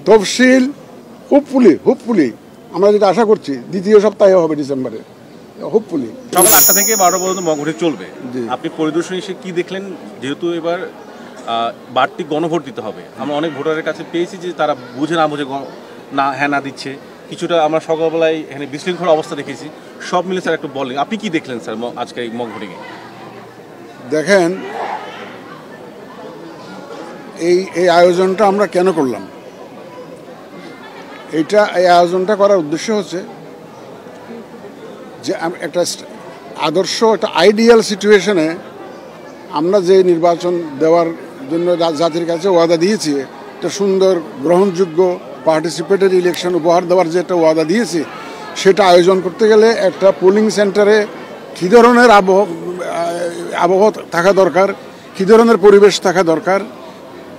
তফসিল হোপফুলি আমরা যেটা আশা করছি দ্বিতীয় সপ্তাহে হবে ডিসেম্বরে, হোপফুলি। সকাল 8টা থেকে 12টা পর্যন্ত মক ভোট চলবে। আপনি পরিদর্শন এসে কি দেখলেন? যেহেতু এবার বাড়তি গণভোট দিতে হবে, আমরা অনেক ভোটারের কাছে পেয়েছি যে তারা বুঝে না বুঝে না হ্যাঁ না দিচ্ছে, কিছুটা আমরা সকালবেলায় এখানে বিশৃঙ্খল অবস্থা দেখেছি। সব মিলে স্যার একটু বলেন, আপনি কি দেখলেন স্যার আজকে এই মক ভোটিংয়ে? দেখেন, এই আয়োজনটা আমরা কেন করলাম? এই আয়োজনটা করার উদ্দেশ্য হচ্ছে যে একটা আদর্শ, একটা আইডিয়াল সিচুয়েশনে আমরা যে নির্বাচন দেওয়ার জন্য জাতির কাছে ওয়াদা দিয়েছি, একটা সুন্দর গ্রহণযোগ্য পার্টিসিপেটরি ইলেকশন উপহার দেওয়ার যে একটা ওয়াদা দিয়েছি, সেটা আয়োজন করতে গেলে একটা পোলিং সেন্টারে কী ধরনের আবহাওয়া থাকা দরকার, কী ধরনের পরিবেশ থাকা দরকার,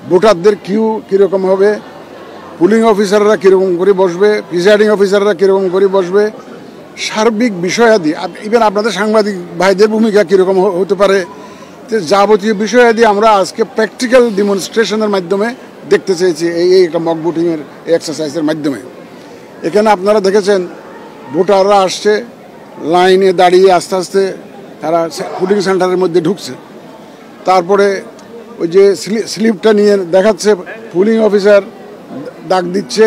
ভোটারদের কিউ কীরকম হবে, পুলিং অফিসাররা কীরকম করে বসবে, প্রিসাইডিং অফিসাররা কীরকম করে বসবে, সার্বিক বিষয়াদি, ইভেন আপনাদের সাংবাদিক ভাইদের ভূমিকা কীরকম হতে পারে, যাবতীয় বিষয়াদি আমরা আজকে প্র্যাকটিক্যাল ডেমনস্ট্রেশনের মাধ্যমে দেখতে চেয়েছি এই একটা মক ভোটিংয়ের এক্সারসাইজের মাধ্যমে। এখানে আপনারা দেখেছেন ভোটাররা আসছে, লাইনে দাঁড়িয়ে আস্তে আস্তে তারা পুলিং সেন্টারের মধ্যে ঢুকছে। তারপরে ওই যে স্লিপটা নিয়ে দেখাচ্ছে, পুলিং অফিসার ডাক দিচ্ছে,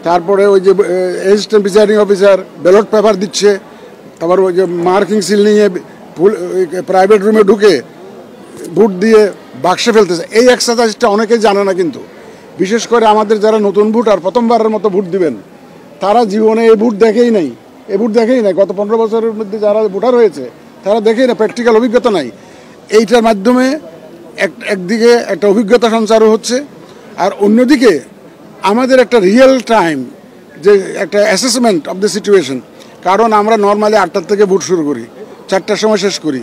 তারপরে ওই যে assistant presiding officer ballot paper দিচ্ছে, তারপর ওই যে মার্কিং সিল নিয়ে প্রাইভেট রুমে ঢুকে ভোট দিয়ে বাক্সে ফেলতেছে। এই এক্সারসাইজটা অনেকেই জানে না, কিন্তু বিশেষ করে আমাদের যারা নতুন ভোটার প্রথমবারের মতো ভোট দিবেন, তারা জীবনে এই ভোট দেখেই নাই। গত 15 বছরের মধ্যে যারা ভোটার হয়েছে তারা দেখেই না, প্র্যাকটিক্যাল অভিজ্ঞতা নাই। এইটার মাধ্যমে একদিকে একটা অভিজ্ঞতা সঞ্চারও হচ্ছে, আর অন্যদিকে আমাদের একটা রিয়েল টাইম যে একটা অ্যাসেসমেন্ট অফ দ্য সিচুয়েশন। কারণ আমরা নর্মালি 8টার থেকে ভোট শুরু করি, 4টার সময় শেষ করি।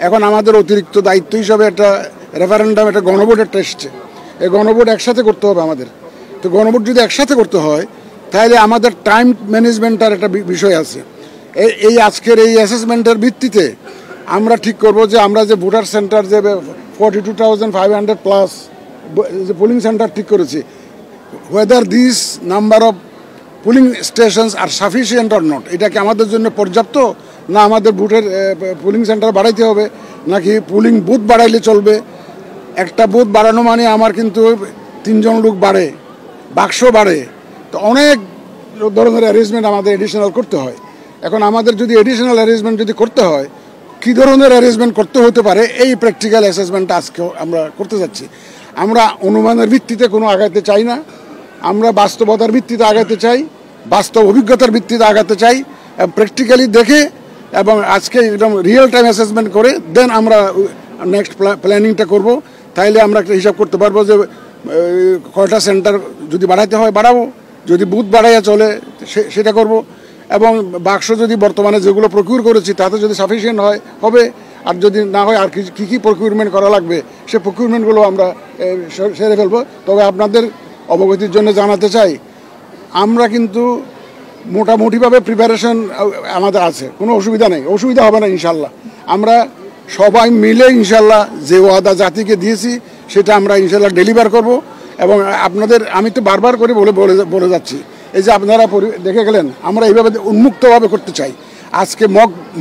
এখন আমাদের অতিরিক্ত দায়িত্ব হিসাবে একটা রেফারেন্ডাম, একটা গণভোট একটা এসছে। এই গণভোট একসাথে করতে হবে আমাদের। তো গণভোট যদি একসাথে করতে হয়, তাহলে আমাদের টাইম ম্যানেজমেন্টের একটা বিষয় আছে। এই আজকের এই অ্যাসেসমেন্টের ভিত্তিতে আমরা ঠিক করব যে আমরা যে ভোটার সেন্টার যে 42,500+ যে পোলিং সেন্টার ঠিক করেছি, whether these number of polling stations are sufficient or not, এটা কি আমাদের জন্য পর্যাপ্ত, না আমাদের ভোটের পোলিং সেন্টার বাড়াইতে হবে, নাকি পোলিং বুথ বাড়াইলে চলবে? একটা বুথ বাড়ানো মানে আমার কিন্তু 3 জন লোক বাড়ে, বাক্স বাড়ে, তো অনেক ধরনের অ্যারেঞ্জমেন্ট আমাদের এডিশনাল করতে হয়। এখন আমাদের যদি এডিশনাল অ্যারেঞ্জমেন্ট যদি করতে হয়, কী ধরনের অ্যারেঞ্জমেন্ট করতে হতে পারে, এই প্র্যাকটিক্যাল অ্যাসেসমেন্টটা আজকে আমরা করতে যাচ্ছি। আমরা অনুমানের ভিত্তিতে কোনো আগাইতে চাই না, আমরা বাস্তবতার ভিত্তিতে আগাতে চাই, বাস্তব অভিজ্ঞতার ভিত্তিতে আগাতে চাই, প্র্যাকটিক্যালি দেখে এবং আজকে একদম রিয়েল টাইম অ্যাসেসমেন্ট করে দেন আমরা নেক্সট প্ল্যানিংটা করব। তাইলে আমরা একটা হিসাব করতে পারবো যে কয়টা সেন্টার যদি বাড়াইতে হয় বাড়াবো, যদি বুথ বাড়াইয়া চলে সেটা করব, এবং বাক্স যদি বর্তমানে যেগুলো প্রকিউর করেছি তাতে যদি সাফিসিয়েন্ট হবে, আর যদি না হয় আর কী প্রকিউরমেন্ট করা লাগবে সে প্রকিউরমেন্টগুলো আমরা সেরে ফেলবো। তবে আপনাদের অবগতির জন্য জানাতে চাই, আমরা কিন্তু মোটামুটিভাবে প্রিপারেশন আমাদের আছে, কোনো অসুবিধা নেই, অসুবিধা হবে না ইনশাল্লাহ। আমরা সবাই মিলে ইনশাল্লাহ যে ওয়াদা জাতিকে দিয়েছি সেটা আমরা ইনশাল্লাহ ডেলিভার করব। এবং আপনাদের আমি তো বারবার করে বলে যাচ্ছি, এই যে আপনারা দেখে গেলেন, আমরা এইভাবে উন্মুক্তভাবে করতে চাই। আজকে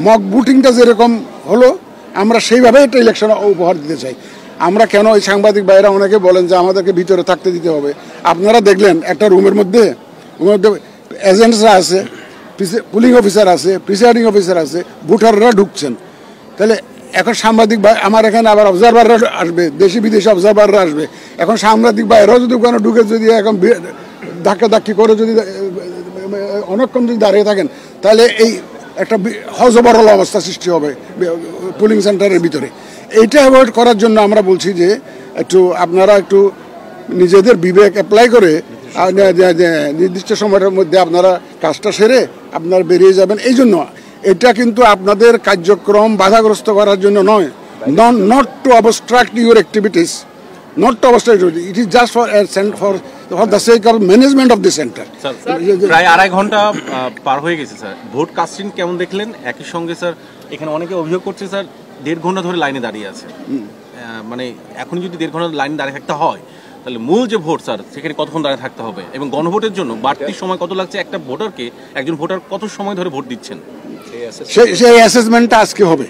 মক ভোটিংটা যেরকম হলো, আমরা সেইভাবে একটা ইলেকশন উপহার দিতে চাই। আমরা কেন, এই সাংবাদিক ভাইরা অনেকে বলেন যে আমাদেরকে ভিতরে থাকতে দিতে হবে। আপনারা দেখলেন একটা রুমের মধ্যে এজেন্টসরা আছে, পুলিং অফিসার আছে, প্রিসাইডিং অফিসার আছে, ভোটাররা ঢুকছেন। তাহলে এখন সাংবাদিক ভাই আমার এখানে আবার অবজারভাররা আসবে, দেশি বিদেশি অবজারভাররা আসবে। এখন সাংবাদিক ভাইরাও যদি ওখানে ঢুকে যদি এখন ধাক্কি করে যদি অনেকক্ষণ যদি দাঁড়িয়ে থাকেন, তাহলে এই একটা হজবরল অবস্থা সৃষ্টি হবে পুলিং সেন্টারের ভিতরে। এইটা অ্যাভয়েড করার জন্য আমরা বলছি যে আপনারা একটু নিজেদের বিবেক অ্যাপ্লাই করে নির্দিষ্ট সময়ের মধ্যে আপনারা কাজটা সেরে আপনারা বেরিয়ে যাবেন। এই জন্য এটা কিন্তু আপনাদের কার্যক্রম বাধাগ্রস্ত করার জন্য নয়, not to obstruct your activities, not to obstruct it. It is just for the sake of management of the center. প্রায় 2.5 ঘন্টা পার হয়ে গেছে স্যার। ভোট কাস্টিং কেমন দেখলেন? একই সঙ্গে স্যার এখানে অনেকে অভিযোগ করছে স্যার 1.5 ঘন্টা ধরে লাইনে দাঁড়িয়ে আছে। মানে এখন যদি 1.5 ঘন্টা লাইনে দাঁড়িয়ে থাকতে হয়, তাহলে মূল যে ভোট স্যার সেখানে কতক্ষণ দাঁড়িয়ে থাকতে হবে এবং গণভোটের জন্য বাড়তি সময় কত লাগছে একটা ভোটারকে, একজন ভোটার কত সময় ধরে ভোট দিচ্ছেন? সেই অ্যাসেসমেন্টটা আজকে হবে,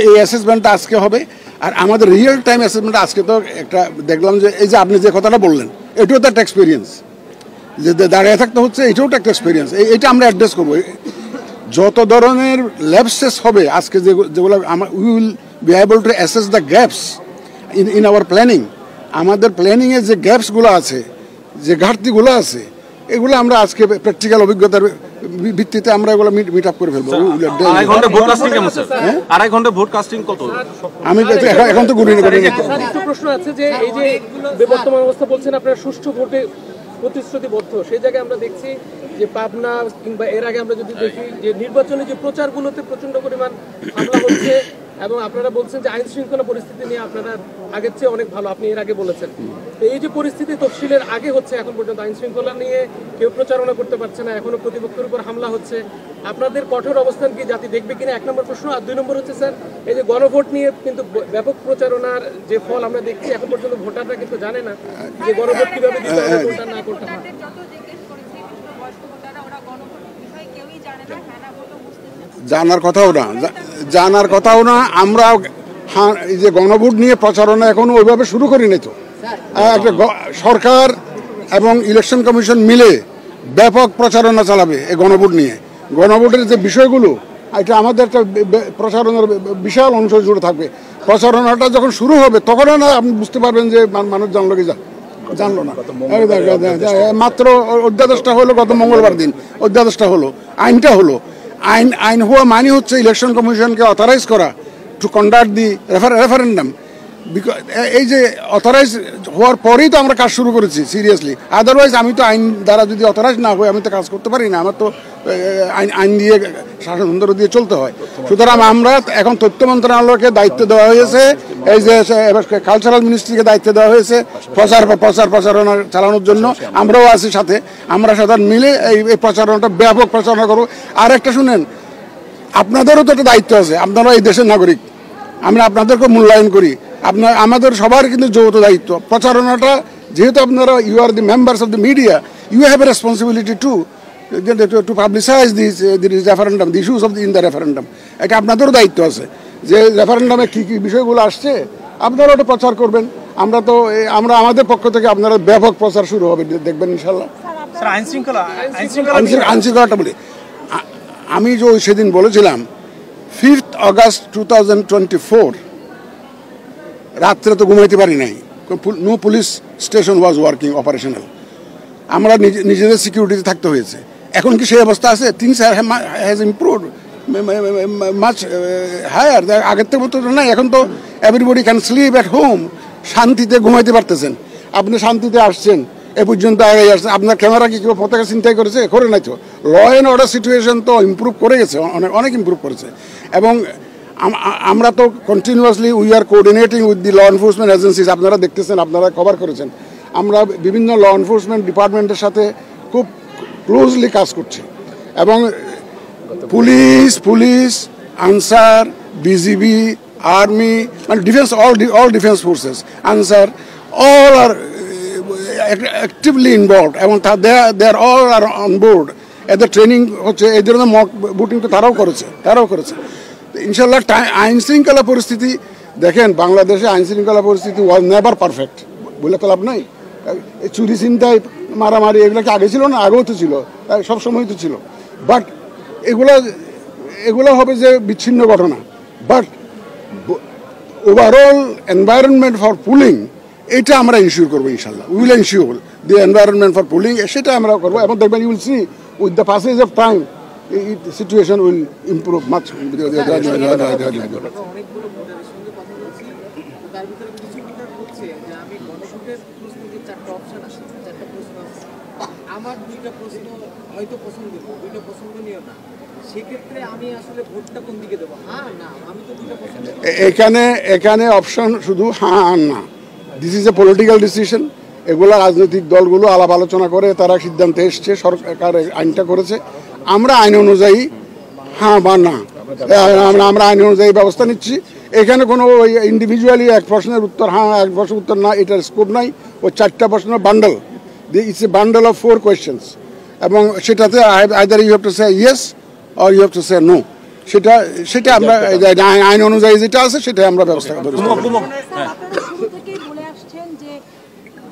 এই অ্যাসেসমেন্টটা আজকে হবে। আর আমাদের রিয়েল টাইম অ্যাসেসমেন্ট আজকে তো একটা দেখলাম যে এই যে আপনি যে কথাটা বললেন এটাও তো একটা এক্সপিরিয়েন্স, যে দাঁড়িয়ে থাকতে হচ্ছে এটাও একটা এক্সপিরিয়েন্স। এইটা আমরা অ্যাড্রেস করবো। যত ধরনের ল্যাপসেস হবে আজকে যেগুলো we will be able to assess the gaps in our planning. আমাদের প্ল্যানিংয়ে যে গ্যাপসগুলো আছে, যে ঘাটতিগুলো আছে, এগুলো আমরা আজকে প্র্যাকটিক্যাল অভিজ্ঞতার ভিত্তিতে আমরা এগুলো মিট আপ করে ফেলবো। আড়াই ঘন্টা ভোট কাস্টিং কেমন স্যার? আড়াই ঘন্টা ভোট কাস্টিং কত? আমি এখন তো গুলি একটু প্রশ্ন আছে যে এই যে বর্তমান অবস্থা বলছেন আপনারা সুষ্ঠু ভোটে প্রতিশ্রুতিবদ্ধ, সেই জায়গায় আমরা দেখছি যে পাবনা কিংবা এর আগে আমরা যদি দেখি যে নির্বাচনে যে প্রচারগুলোতে প্রচন্ড পরিমাণ হামলা হচ্ছে এবং আপনারা বলছেন যে আইন শৃঙ্খলা পরিস্থিতি নিয়ে আপনারা আগের চেয়ে অনেক ভালো, আপনি এর আগে বলেছেন। এই যে পরিস্থিতি তফসিলের আগে হচ্ছে, এখন পর্যন্ত আইন শৃঙ্খলা নিয়ে কেউ প্রচারণা করতে পারছে না, এখনো প্রতিপক্ষের উপর হামলা হচ্ছে, আপনাদের কঠোর অবস্থান কি জাতি দেখবে কিনা, 1 নম্বর প্রশ্ন। আর 2 নম্বর হচ্ছে স্যার এই যে গণভোট নিয়ে কিন্তু ব্যাপক প্রচারণার যে ফল আমরা দেখছি, এখন পর্যন্ত ভোটাররা কিন্তু জানে না যে গণভোট কিভাবে দিতে হবে, কোনটা না কোনটা। জানার কথাও না। আমরা এই যে গণভোট নিয়ে প্রচারণা এখনো ওইভাবে শুরু করিনি তো। একটা সরকার এবং ইলেকশন কমিশন মিলে ব্যাপক প্রচারণা চালাবে এই গণভোট নিয়ে। গণভোটের যে বিষয়গুলো, এটা আমাদের একটা প্রচারণার বিশাল অংশ জুড়ে থাকবে। প্রচারণাটা যখন শুরু হবে তখন না আপনি বুঝতে পারবেন যে মানুষ জানলো কি জানলো না। মাত্র অধ্যাদেশটা হলো গত মঙ্গলবার দিন, অধ্যাদেশটা হলো, আইনটা হলো। আইন হওয়া মানে হচ্ছে ইলেকশন কমিশনকে অথরাইজ করা টু কন্ডাক্ট দি রেফারেন্ডাম। এই যে অথরাইজ হওয়ার পরেই তো আমরা কাজ শুরু করেছি সিরিয়াসলি। আদারওয়াইজ আমি তো আইন দ্বারা যদি অথরাইজ না হই আমি তো কাজ করতে পারি না। আমার তো আইন দিয়ে শাসনতন্ত্র দিয়ে চলতে হয়। সুতরাং আমরা এখন তথ্য মন্ত্রণালয়কে দায়িত্ব দেওয়া হয়েছে, এই যে কালচারাল মিনিস্ট্রিকে দায়িত্ব দেওয়া হয়েছে প্রচারণা চালানোর জন্য। আমরাও আছি সাথে, আমরা সাথে মিলে এই প্রচারণাটা ব্যাপক প্রচারণা করবো। আর একটা শুনেন, আপনাদেরও তো একটা দায়িত্ব আছে, আপনারা এই দেশের নাগরিক, আমরা আপনাদেরকে মূল্যায়ন করি। আমাদের সবার কিন্তু যৌথ দায়িত্ব প্রচারণাটা, যেহেতু আপনারা you are the members of the media, you have a responsibility to publicise this referendum, the issues of in the referendum. এটা আপনাদেরও দায়িত্ব আছে যে রেফারেন্ডামে কী কী বিষয়গুলো আসছে আপনারা ওটা প্রচার করবেন। আমরা আমাদের পক্ষ থেকে আপনারা ব্যাপক প্রচার শুরু হবে, দেখবেন ইনশাল্লাহ। আইনশৃঙ্খলাটা বলি, আমি যে সেদিন বলেছিলাম 5 অগাস্ট 2024 রাত্রে তো ঘুমাইতে পারি নাই, no police station was working operational. আমরা নিজেদের সিকিউরিটিতে থাকতে হয়েছে। এখন কি সেই অবস্থা আছে? Things has improved much higher. আগের থেকে মতো না, এখন তো everybody can sleep at home, শান্তিতে ঘুমাইতে পারতেছেন। আপনি শান্তিতে আসছেন, এ পর্যন্ত আগে আসছেন। আপনার ক্যামেরা কি কেউ পতাকা চিন্তাই করেছে? করে নাই তো। ল অ্যান্ড অর্ডার সিচুয়েশন তো ইমপ্রুভ করে গেছে, অনেক ইমপ্রুভ করেছে। এবং আমরা তো continuously we are coordinating with the law enforcement agencies. আপনারা দেখতেছেন, আপনারা কভার করেছেন। আমরা বিভিন্ন ল এনফোর্সমেন্ট ডিপার্টমেন্টের সাথে খুব ক্লোজলি কাজ করছি। এবং পুলিশ, আনসার, বিজিবি, আর্মি, মানে defence, all defense forces, answer, all are actively involved এবং they are all are on board। এদের ট্রেনিং হচ্ছে, এই ধরনের মক বুটিং তো তারাও করেছে। ইনশাল্লাহ আইন শৃঙ্খলা পরিস্থিতি দেখেন, বাংলাদেশে আইন শৃঙ্খলা পরিস্থিতি ওয়াজ নেভার পারফেক্ট, বলে তো লাভ নাই। চুরি ছিনতাই মারামারি এগুলো কি আগে ছিল না? আগেও তো ছিল, সবসময় তো ছিল। বাট এগুলো হবে যে বিচ্ছিন্ন ঘটনা। But overall environment for pooling, এটা আমরা ইনশিওর করবো ইনশাল্লাহ। Will ensure the environment for pooling, সেটা আমরা করবো। এবং দেখবেন you will see with the passage of time situation will improve much. আমার 2টা প্রশ্ন হয়তো পছন্দের, 2টা পছন্দনীয় না, সেক্ষেত্রে আমি আসলে ভোটটা কোন দিকে দেবো? হ্যাঁ না, আমি তো 2টা পছন্দ। এখানে অপশন শুধু হ্যাঁ আর না। This is a political decision. এগুলো রাজনৈতিক দলগুলো আলাপ আলোচনা করে তারা সিদ্ধান্তে এসছে, সরকার আইনটা করেছে। আমরা আইন অনুযায়ী হ্যাঁ বা না, আমরা আইন অনুযায়ী ব্যবস্থা নিচ্ছি। এখানে কোনো ওই ইন্ডিভিজুয়ালি এক প্রশ্নের উত্তর হ্যাঁ, এক প্রশ্নের উত্তর না, এটার স্কোপ নাই। ওই 4টা প্রশ্নের bundle, it's a bundle of 4 questions, এবং সেটাতে either you have to say yes or you have to say no. সেটা আমরা আইন অনুযায়ী যেটা আছে সেটা আমরা ব্যবস্থা করব।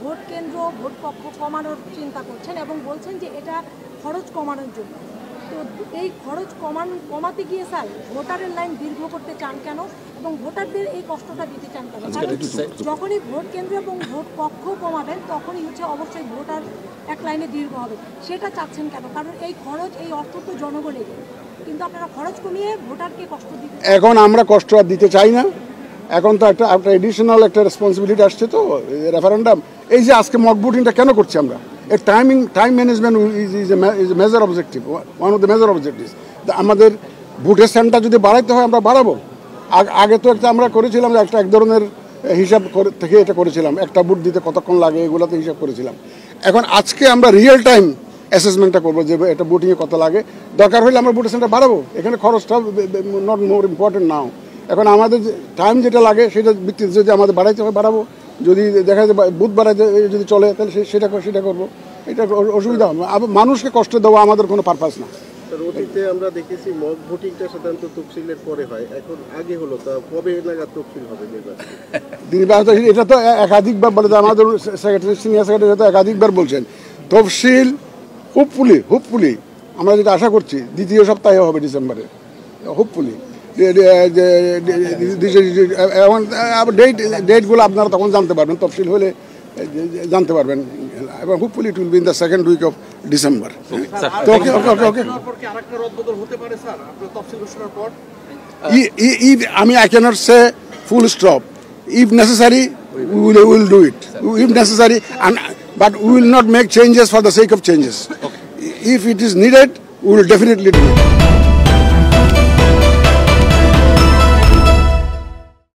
ভোট কেন্দ্র, ভোট কক্ষ কমানোর চিন্তা করছেন এবং বলছেন যে এটা খরচ কমানোর জন্য। তো এই খরচ কমাতে গিয়ে স্যার ভোটারের লাইন দীর্ঘ করতে চান কেন এবং ভোটারদের এই কষ্টটা দিতে চান কেন? কারণ যখনই ভোট কেন্দ্র এবং ভোট কক্ষ কমাবেন তখনই হচ্ছে অবশ্যই ভোটার এক লাইনে দীর্ঘ হবে। সেটা চাচ্ছেন কেন? কারণ এই খরচ, এই অর্থ তো জনগণের, কিন্তু আপনারা খরচ কমিয়ে ভোটারকে কষ্ট দিতে। এখন আমরা কষ্ট আর দিতে চাই না। এখন তো একটা এডিশনাল একটা রেসপন্সিবিলিটি আসছে, তো রেফারেন্ডাম। এই যে আজকে মক ভোটিংটা কেন করছি আমরা? এর time management is a major objective, one of the major objectives. আমাদের ভোটের সেন্টার যদি বাড়াইতে হয় আমরা বাড়াবো। আগে তো একটা আমরা করেছিলাম যে এক ধরনের হিসাব থেকে এটা করেছিলাম, একটা বুট দিতে কতক্ষণ লাগে এগুলোতে হিসাব করেছিলাম। এখন আজকে আমরা রিয়েল টাইম অ্যাসেসমেন্টটা করবো যে এটা বুটিংয়ে কত লাগে। দরকার হলে আমরা ভোটের সেন্টার বাড়াবো, এখানে খরচটা নট মোর ইম্পর্টেন্ট নাও। এখন আমাদের টাইম যেটা লাগে সেটা ভিত্তিতে যদি আমাদের বাড়াইতে হয় বাড়াবো, যদি দেখা যায় বুথ বাড়াইতে যদি চলে তাহলে সেটা করবো। এটা অসুবিধা হবে, মানুষকে কষ্ট দেওয়া আমাদের কোনো পারপাস না। অতীতে আমরা দেখেছি মক ভোটিংটা সাধারণত তফসিলের পরে হয়, এখন আগে হলো, তা কবে নাগাদ তফসিল হবে নির্বাচন? এটা তো একাধিকবার বলে, আমাদের সেক্রেটারি, সিনিয়র সেক্রেটারি তো একাধিকবার বলছেন তফসিল হোপফুলি আমরা যেটা আশা করছি 2য় সপ্তাহে হবে ডিসেম্বরে, হোপফুলি। ডেটগুলো আপনারা তখন জানতে পারবেন, তফসিল হলে জানতে পারবেন, এবং hopefully it will be in the 2nd week of December. I cannot say full stop. If necessary, we will do it. If necessary, but we will not make changes for the sake of changes. If it is needed, we will definitely do it.